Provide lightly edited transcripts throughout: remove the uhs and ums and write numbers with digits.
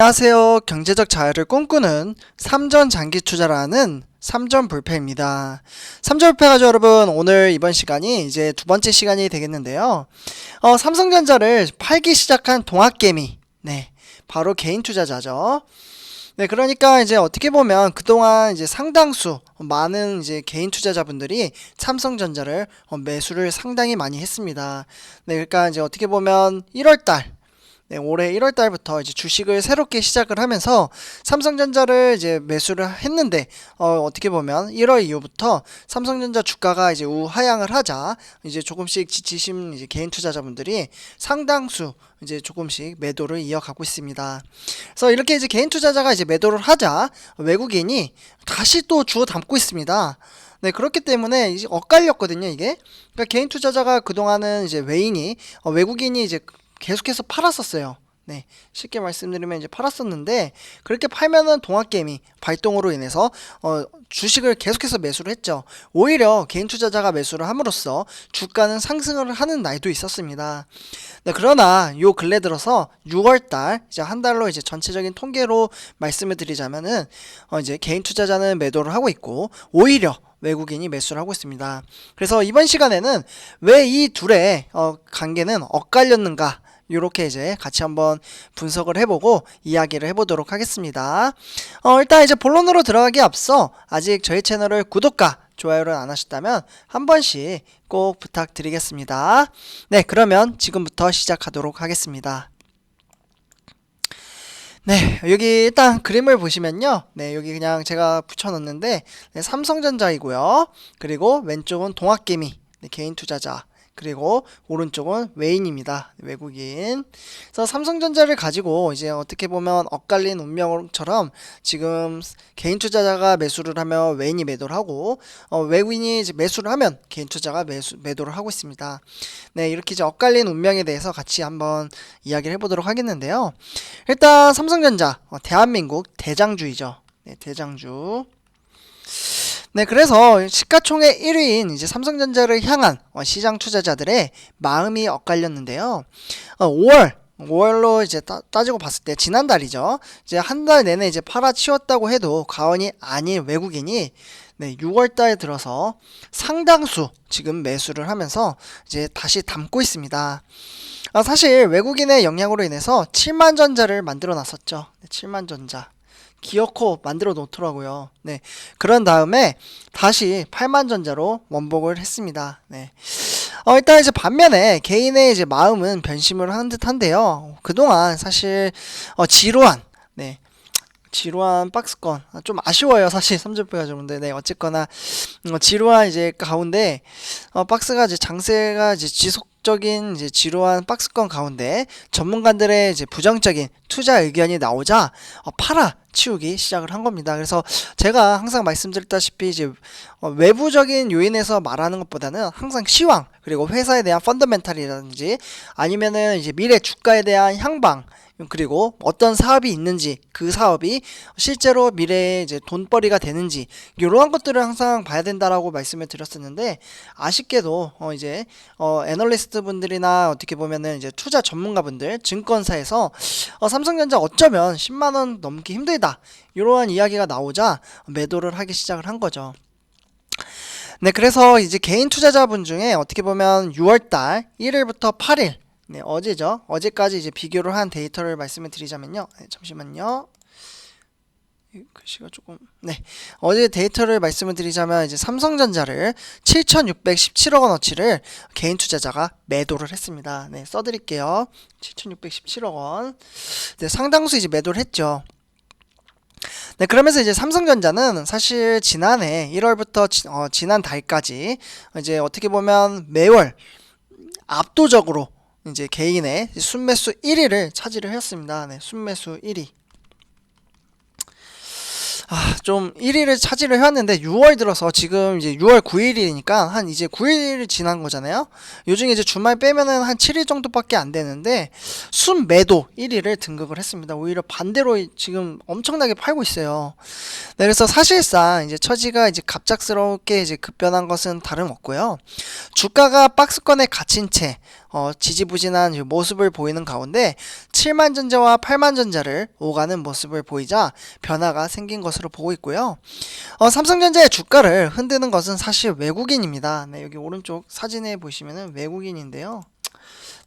안녕하세요. 경제적 자유를 꿈꾸는 삼전 장기 투자라는 삼전불패입니다. 삼전불패 가지고 여러분, 오늘 이번 시간이 이제 두 번째 시간이 되겠는데요. 삼성전자를 팔기 시작한 동학개미, 네, 바로 개인 투자자죠. 네, 그러니까 이제 어떻게 보면 그동안 이제 상당수 많은 이제 개인 투자자분들이 삼성전자를 매수를 상당히 많이 했습니다. 네, 그러니까 이제 어떻게 보면 1월달, 네, 올해 1월 달부터 이제 주식을 새롭게 시작을 하면서 삼성전자를 이제 매수를 했는데, 어떻게 보면 1월 이후부터 삼성전자 주가가 이제 우하향을 하자 이제 조금씩 지치신 이제 개인 투자자분들이 상당수 이제 조금씩 매도를 이어가고 있습니다. 그래서 이렇게 이제 개인 투자자가 이제 매도를 하자 외국인이 다시 또 주워 담고 있습니다. 네, 그렇기 때문에 이제 엇갈렸거든요, 이게. 그러니까 개인 투자자가 그동안은 이제 외국인이 이제 계속해서 팔았었어요. 네, 쉽게 말씀드리면 이제 팔았었는데, 그렇게 팔면은 동학개미 발동으로 인해서 주식을 계속해서 매수를 했죠. 오히려 개인 투자자가 매수를 함으로써 주가는 상승을 하는 날도 있었습니다. 네, 그러나 요 근래 들어서 6월달 이제 한 달로 이제 전체적인 통계로 말씀을 드리자면은 이제 개인 투자자는 매도를 하고 있고, 오히려 외국인이 매수를 하고 있습니다. 그래서 이번 시간에는 왜 이 둘의 관계는 엇갈렸는가, 이렇게 이제 같이 한번 분석을 해보고 이야기를 해보도록 하겠습니다. 일단 이제 본론으로 들어가기 앞서 아직 저희 채널을 구독과 좋아요를 안 하셨다면 한 번씩 꼭 부탁드리겠습니다. 네, 그러면 지금부터 시작하도록 하겠습니다. 네, 여기 일단 그림을 보시면요. 네, 여기 그냥 제가 붙여놨는데, 네, 삼성전자이고요. 그리고 왼쪽은 동학개미, 네, 개인 투자자. 그리고 오른쪽은 외인입니다. 외국인. 그래서 삼성전자를 가지고 이제 어떻게 보면 엇갈린 운명처럼 지금 개인 투자자가 매수를 하면 외인이 매도를 하고, 외국인이 이제 매수를 하면 개인 투자가 매도를 하고 있습니다. 네, 이렇게 이제 엇갈린 운명에 대해서 같이 한번 이야기를 해보도록 하겠는데요. 일단 삼성전자, 대한민국 대장주이죠. 네, 대장주. 네, 그래서 시가총액 1위인 이제 삼성전자를 향한 시장 투자자들의 마음이 엇갈렸는데요. 5월로 이제 따지고 봤을 때 지난달이죠. 이제 한 달 내내 이제 팔아치웠다고 해도 과언이 아닌 외국인이, 네, 6월달에 들어서 상당수 지금 매수를 하면서 이제 다시 담고 있습니다. 사실 외국인의 영향으로 인해서 7만전자를 만들어 놨었죠. 네, 7만전자. 기어코 만들어 놓더라고요. 네. 그런 다음에 다시 8만전자로 원복을 했습니다. 네. 일단 이제 반면에 개인의 이제 마음은 변심을 한 듯한데요. 그동안 사실 네, 지루한 박스권, 좀 아쉬워요, 사실. 3주배 가지고인데, 네, 어쨌거나 지루한 이제 가운데 박스가 이제 장세가 이제 지속적인 이제 지루한 박스권 가운데 전문가들의 이제 부정적인 투자 의견이 나오자 팔아 치우기 시작을 한 겁니다. 그래서 제가 항상 말씀드렸다시피 이제 외부적인 요인에서 말하는 것보다는 항상 시황, 그리고 회사에 대한 펀더멘탈이라든지 아니면은 이제 미래 주가에 대한 향방, 그리고 어떤 사업이 있는지, 그 사업이 실제로 미래에 이제 돈벌이가 되는지, 이러한 것들을 항상 봐야 된다라고 말씀을 드렸었는데, 아쉽게도 이제 애널리스트 분들이나 어떻게 보면은 이제 투자 전문가분들, 증권사에서 삼성전자 어쩌면 10만 원 넘기 힘들다, 이러한 이야기가 나오자 매도를 하기 시작을 한 거죠. 네, 그래서 이제 개인 투자자분 중에 어떻게 보면 6월달 1일부터 8일, 네, 어제죠. 어제까지 이제 비교를 한 데이터를 말씀을 드리자면요. 네, 잠시만요. 글씨가 조금, 네, 어제 데이터를 말씀을 드리자면 이제 삼성전자를 7,617억 원어치를 개인 투자자가 매도를 했습니다. 네, 써드릴게요. 7,617억 원. 네, 상당수 이제 매도를 했죠. 네, 그러면서 이제 삼성전자는 사실 지난해 1월부터 지난 달까지 이제 어떻게 보면 매월 압도적으로 이제 개인의 순매수 1위를 차지를 했습니다. 네, 순매수 1위. 좀 1위를 차지를 해왔는데 6월 들어서 지금 이제 6월 9일이니까 한 이제 9일 지난 거잖아요. 요중에 이제 주말 빼면은 한 7일 정도밖에 안 되는데 순매도 1위를 등극을 했습니다. 오히려 반대로 지금 엄청나게 팔고 있어요. 네, 그래서 사실상 이제 처지가 이제 갑작스럽게 이제 급변한 것은 다름없고요. 주가가 박스권에 갇힌 채 지지부진한 모습을 보이는 가운데 7만 전자와 8만 전자를 오가는 모습을 보이자 변화가 생긴 것으로 보고 있고요. 삼성전자의 주가를 흔드는 것은 사실 외국인입니다. 네, 여기 오른쪽 사진에 보시면은 외국인인데요.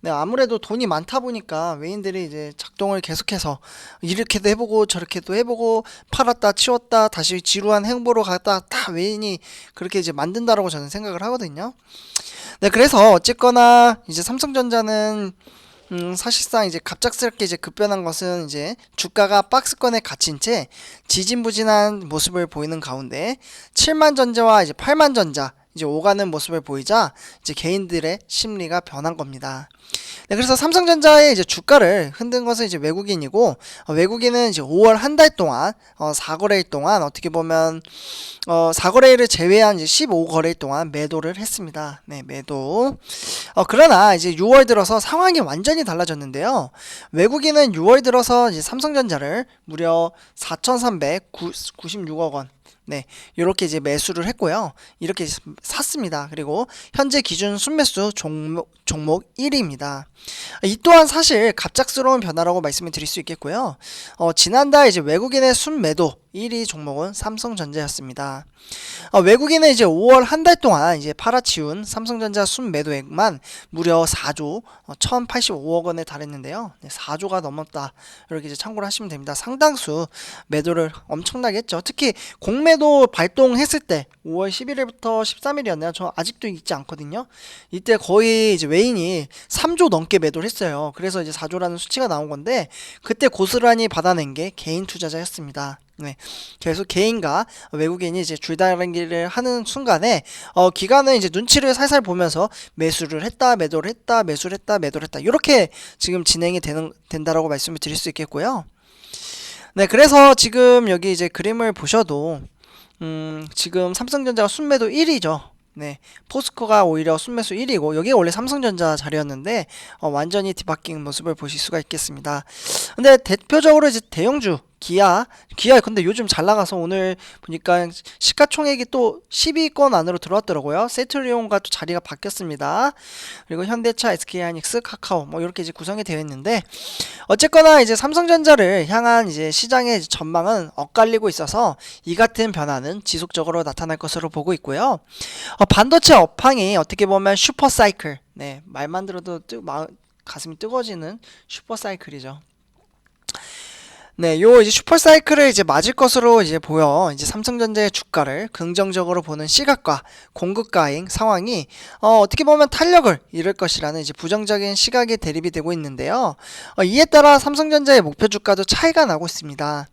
네, 아무래도 돈이 많다 보니까 외인들이 이제 작동을 계속해서 이렇게도 해보고 저렇게도 해보고 팔았다 치웠다 다시 지루한 행보로 갔다 다 외인이 그렇게 이제 만든다라고 저는 생각을 하거든요. 네, 그래서 어쨌거나 이제 삼성전자는 사실상 이제 갑작스럽게 이제 급변한 것은 이제 주가가 박스권에 갇힌 채 지진부진한 모습을 보이는 가운데 7만 전자와 이제 8만 전자 이제 오가는 모습을 보이자 이제 개인들의 심리가 변한 겁니다. 네, 그래서 삼성전자의 이제 주가를 흔든 것은 이제 외국인이고 외국인은 이제 5월 한 달 동안 4거래일 동안 어떻게 보면 4거래일을 제외한 이제 15거래일 동안 매도를 했습니다. 네, 매도. 그러나 이제 6월 들어서 상황이 완전히 달라졌는데요. 외국인은 6월 들어서 이제 삼성전자를 무려 4,396억 원 네, 이렇게 이제 매수를 했고요. 이렇게 샀습니다. 그리고 현재 기준 순매수 종목 1위입니다. 이 또한 사실 갑작스러운 변화라고 말씀을 드릴 수 있겠고요. 지난달 이제 외국인의 순매도 1위 종목은 삼성전자였습니다. 외국인은 이제 5월 한 달 동안 이제 팔아치운 삼성전자 순매도액만 무려 4조 1085억 원에 달했는데요. 네, 4조가 넘었다. 이렇게 이제 참고를 하시면 됩니다. 상당수 매도를 엄청나게 했죠. 특히 공매도 발동했을 때 5월 11일부터 13일이었나요? 저 아직도 잊지 않거든요. 이때 거의 이제 외인이 3조 넘게 매도를 했어요. 그래서 이제 4조라는 수치가 나온 건데 그때 고스란히 받아낸 게 개인 투자자였습니다. 네, 계속 개인과 외국인이 이제 줄다리기를 하는 순간에 기관은 이제 눈치를 살살 보면서 매수를 했다, 매도를 했다, 매수를 했다, 매도를 했다 이렇게 지금 진행이 된다라고 말씀을 드릴 수 있겠고요. 네, 그래서 지금 여기 이제 그림을 보셔도 지금 삼성전자가 순매도 1위죠. 네, 포스코가 오히려 순매수 1위고 여기가 원래 삼성전자 자리였는데 완전히 뒤바뀐 모습을 보실 수가 있겠습니다. 근데 대표적으로 이제 대형주 기아 근데 요즘 잘 나가서 오늘 보니까 시가총액이 또 10위권 안으로 들어왔더라고요. 세트리온과 또 자리가 바뀌었습니다. 그리고 현대차, SK하이닉스, 카카오 뭐 이렇게 이제 구성이 되어 있는데 어쨌거나 이제 삼성전자를 향한 이제 시장의 전망은 엇갈리고 있어서 이 같은 변화는 지속적으로 나타날 것으로 보고 있고요. 반도체 업황이 어떻게 보면 슈퍼사이클, 네, 말만 들어도 가슴이 뜨거워지는 슈퍼사이클이죠. 네, 요 이제 슈퍼사이클을 이제 맞을 것으로 이제 보여 이제 삼성전자의 주가를 긍정적으로 보는 시각과 공급과잉 상황이 어떻게 보면 탄력을 잃을 것이라는 이제 부정적인 시각이 대립이 되고 있는데요. 이에 따라 삼성전자의 목표 주가도 차이가 나고 있습니다.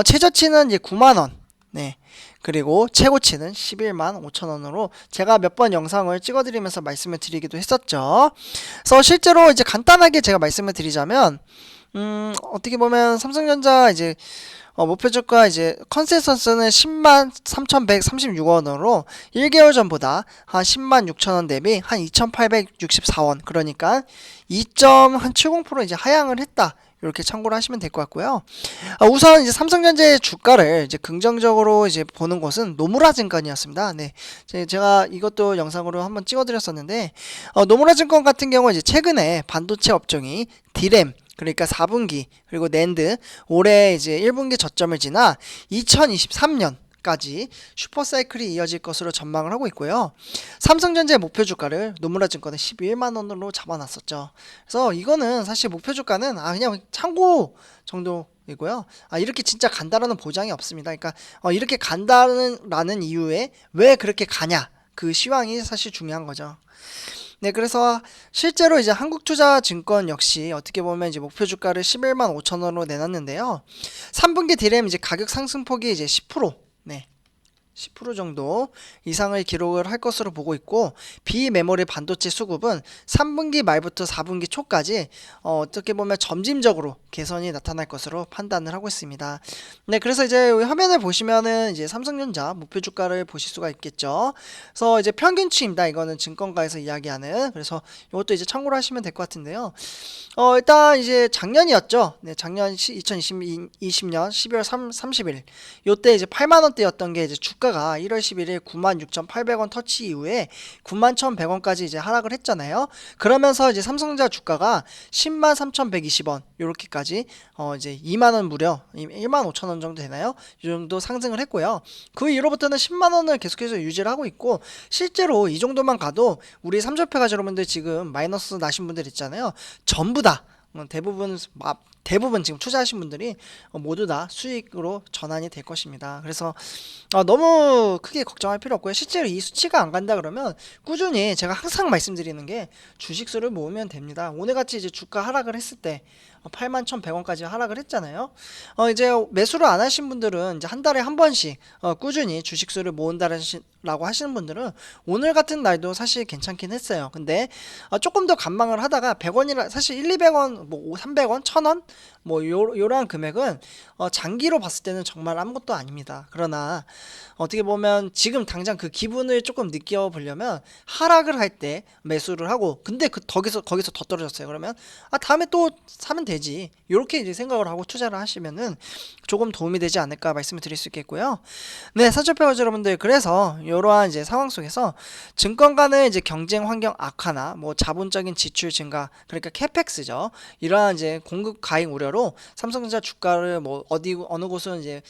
최저치는 이제 9만 원. 네. 그리고 최고치는 11만 5천 원으로 제가 몇 번 영상을 찍어드리면서 말씀을 드리기도 했었죠. 그래서 실제로 이제 간단하게 제가 말씀을 드리자면 어떻게 보면 삼성전자 이제 목표 주가 이제 컨센서스는 10만 3,136원으로 1개월 전보다 한 10만 6천원 대비 한 2,864원 그러니까 2.70% 이제 하향을 했다. 이렇게 참고를 하시면 될 것 같고요. 우선 이제 삼성전자의 주가를 이제 긍정적으로 이제 보는 곳은 노무라 증권이었습니다. 네, 제가 이것도 영상으로 한번 찍어드렸었는데 노무라 증권 같은 경우 이제 최근에 반도체 업종이 디램 그러니까 4분기 그리고 낸드 올해 이제 1분기 저점을 지나 2023년까지 슈퍼사이클이 이어질 것으로 전망을 하고 있고요. 삼성전자의 목표 주가를 노무라 증권은 11만 원으로 잡아놨었죠. 그래서 이거는 사실 목표 주가는 그냥 참고 정도이고요. 이렇게 진짜 간다라는 보장이 없습니다. 그러니까 이렇게 간다라는 이유에 왜 그렇게 가냐 그 시황이 사실 중요한 거죠. 네, 그래서 실제로 이제 한국투자증권 역시 어떻게 보면 이제 목표 주가를 11만 5천 원으로 내놨는데요. 3분기 디램 이제 가격 상승폭이 이제 10%, 네, 10% 정도 이상을 기록을 할 것으로 보고 있고, 비메모리 반도체 수급은 3분기 말부터 4분기 초까지 어떻게 보면 점진적으로 개선이 나타날 것으로 판단을 하고 있습니다. 네, 그래서 이제 화면을 보시면은 이제 삼성전자 목표 주가를 보실 수가 있겠죠. 그래서 이제 평균치입니다. 이거는 증권가에서 이야기하는. 그래서 이것도 이제 참고를 하시면 될 것 같은데요. 일단 이제 작년이었죠. 네, 작년 2020년 12월 30일 요때 이제 8만 원대였던 게 이제 주가가 1월 11일 96,800원 터치 이후에 91,100원까지 이제 하락을 했잖아요. 그러면서 이제 삼성전자 주가가 103,120원 요렇게까지 이제 2만 원 무려 1만 5천 원 정도 되나요? 이 정도 상승을 했고요. 그 이후로부터는 10만 원을 계속해서 유지를 하고 있고, 실제로 이 정도만 가도 우리 삼성패가 여러분들 지금 마이너스 나신 분들 있잖아요. 전부 다 대부분 지금 투자하신 분들이 모두 다 수익으로 전환이 될 것입니다. 그래서 너무 크게 걱정할 필요 없고요. 실제로 이 수치가 안 간다 그러면 꾸준히 제가 항상 말씀드리는 게 주식수를 모으면 됩니다. 오늘같이 이제 주가 하락을 했을 때 81,100원까지 하락을 했잖아요. 이제 매수를 안 하신 분들은 이제 한 달에 한 번씩 꾸준히 주식수를 모은다라고 하시는 분들은 오늘 같은 날도 사실 괜찮긴 했어요. 근데 조금 더 관망을 하다가 100원이라 사실 1, 200원, 뭐 300원, 1000원 뭐 요러한 금액은 장기로 봤을 때는 정말 아무것도 아닙니다. 그러나 어떻게 보면 지금 당장 그 기분을 조금 느껴보려면 하락을 할 때 매수를 하고, 근데 거기서 더 떨어졌어요. 그러면 다음에 또 사면 되지, 이렇게 이제 생각을 하고 투자를 하시면은 조금 도움이 되지 않을까 말씀을 드릴 수 있겠고요. 네, 사주표가 여러분들, 그래서 이러한 이제 상황 속에서 증권가는 이제 경쟁 환경 악화나 뭐 자본적인 지출 증가, 그러니까 캐펙스죠. 이러한 이제 공급 과잉 우려로 삼성전자 주가를 뭐 어느 곳은 이제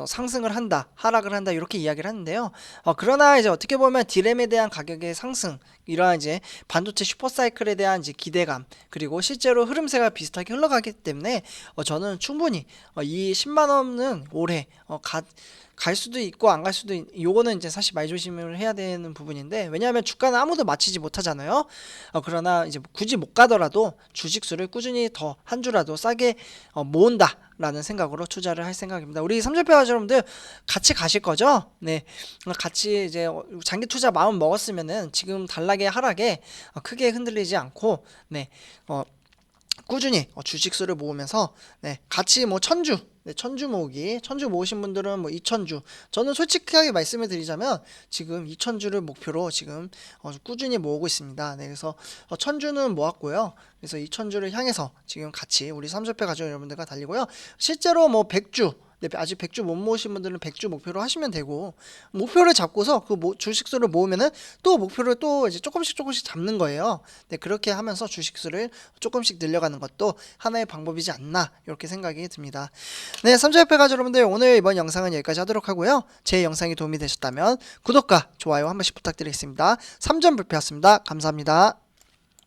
상승을 한다, 하락을 한다, 이렇게 이야기를 하는데요. 그러나 이제 어떻게 보면 디램에 대한 가격의 상승, 이러한 이제 반도체 슈퍼사이클에 대한 이제 기대감, 그리고 실제로 흐름세가 비슷하게 흘러가기 때문에 저는 충분히 이 10만 원은 올해 갈 수도 있고 안 갈 수도 요거는 이제 사실 말조심을 해야 되는 부분인데, 왜냐하면 주가는 아무도 맞히지 못하잖아요. 그러나 이제 굳이 못 가더라도 주식수를 꾸준히 더 한 주라도 싸게 모은다 라는 생각으로 투자를 할 생각입니다. 우리 삼천표 여러분들 같이 가실 거죠? 네, 같이 이제 장기 투자 마음 먹었으면은 지금 단락의 하락에 크게 흔들리지 않고, 네, 꾸준히 주식수를 모으면서, 네, 같이 뭐 천주, 네, 천주 모으신 분들은 뭐 2천주, 저는 솔직하게 말씀을 드리자면 지금 2천주를 목표로 지금 꾸준히 모으고 있습니다. 네, 그래서 천주는 모았고요. 그래서 2천주를 향해서 지금 같이 우리 삼십회 가족 여러분들과 달리고요. 실제로 뭐 100주, 네, 아직 100주 못 모으신 분들은 100주 목표로 하시면 되고, 목표를 잡고서 그 주식수를 모으면은 또 목표를 또 이제 조금씩 잡는 거예요. 네, 그렇게 하면서 주식수를 조금씩 늘려가는 것도 하나의 방법이지 않나, 이렇게 생각이 듭니다. 네, 삼천협회 가족 여러분들, 오늘 이번 영상은 여기까지 하도록 하고요. 제 영상이 도움이 되셨다면 구독과 좋아요 한 번씩 부탁드리겠습니다. 삼전불패였습니다. 감사합니다.